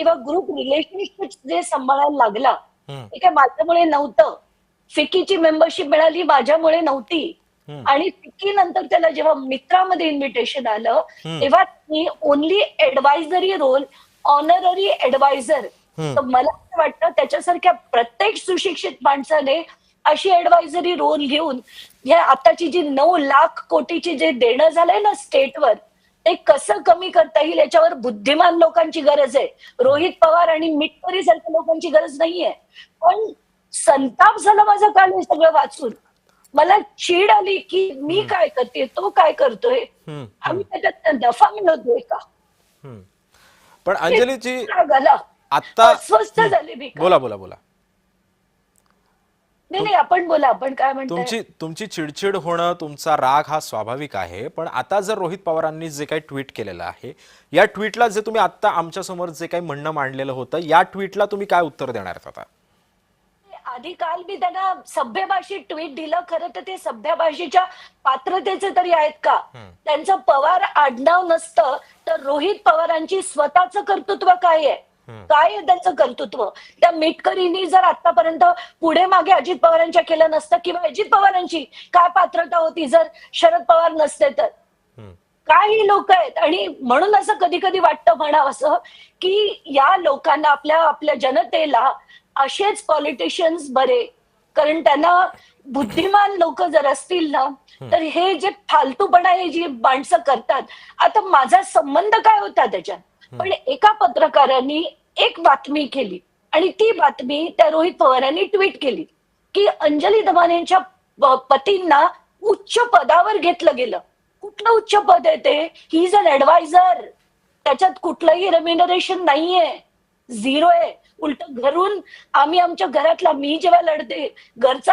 किंवा group relationship जे सांभाळायला लागला, हम्म, ते काय माझ्यामुळे नव्हतं. फिकीची मेंबरशिप मिळाली माझ्यामुळे नव्हती. हम्म, आणि फिकी नंतर त्याला जेव्हा मित्रामध्ये इन्व्हिटेशन आलं, हम्म, तेव्हा मी only advisory role, honorary adviser. Hmm. तर मला असं वाटतं त्याच्यासारख्या प्रत्येक सुशिक्षित माणसाने अशी ऍडवायझरी रोल घेऊन या आताची जी 9 लाख कोटीची जे देणं झालंय ना स्टेटवर, ते कसं कमी करता येईल याच्यावर बुद्धिमान लोकांची गरज आहे. रोहित पवार आणि मिटकरी सारख्या लोकांची गरज नाहीये. पण संताप झाला माझा काल हे सगळं वाचून. मला चीड आली की मी हम्म, काय करते, तो काय करतोय, हम्म, हम्म, आम्ही त्याच्यात नफा मिळवतोय का, हम्म. पण हे अंजलीजी, राग आला. आता अस्वस्थ झाले मी काल. बोला बोला बोला. नाही तुम नाही, आपण बोला, आपण काय म्हणताय. तुमची तुमची चिडचिड होणं, तुमचा राग हा स्वाभाविक आहे. पण आता जर रोहित पवारांनी जे काही ट्विट केलेलं आहे, या ट्विटला जे तुम्ही आता आमच्या समोर जे काही म्हणणं मांडलेलं होतं, या ट्विटला तुम्ही काय उत्तर देणार आहात आता? आधी काल मी त्यांना सभ्य भाषेत ट्विट दिलं. खरं तर ते सभ्य भाषेच्या पात्रतेचे तरी आहेत का? त्यांचं पवार आडनाव नसतं तर रोहित पवारांची स्वतःचं कर्तृत्व काय आहे, काय आहे त्यांचं कर्तृत्व. त्या मिटकरींनी जर आतापर्यंत पुढे मागे अजित पवारांच्या केलं नसतं, किंवा अजित पवारांची काय पात्रता होती जर शरद पवार नसते तर. काही लोक आहेत, आणि म्हणून असं कधी कधी वाटतं म्हणावं असं की या लोकांना, आपल्या आपल्या जनतेला असेच पॉलिटिशियन्स बरे. कारण त्यांना बुद्धिमान लोक जर असतील ना, तर हे जे फालतूपणा हे जी माणसं करतात. आता माझा संबंध काय होता त्याच्यात, पण एका पत्रकारांनी एक बातमी केली आणि ती बातमी त्या रोहित पवारांनी ट्विट केली की अंजली दमानेंच्या पतींना उच्च पदावर घेतलं गेलं. कुठलं उच्च पद आहे ते? He is an adviser. त्याच्यात कुठलंही रेम्युनरेशन नाहीये, झिरो आहे. उलट घरून आम्ही आमच्या घरातला, मी जेव्हा लढते घरचा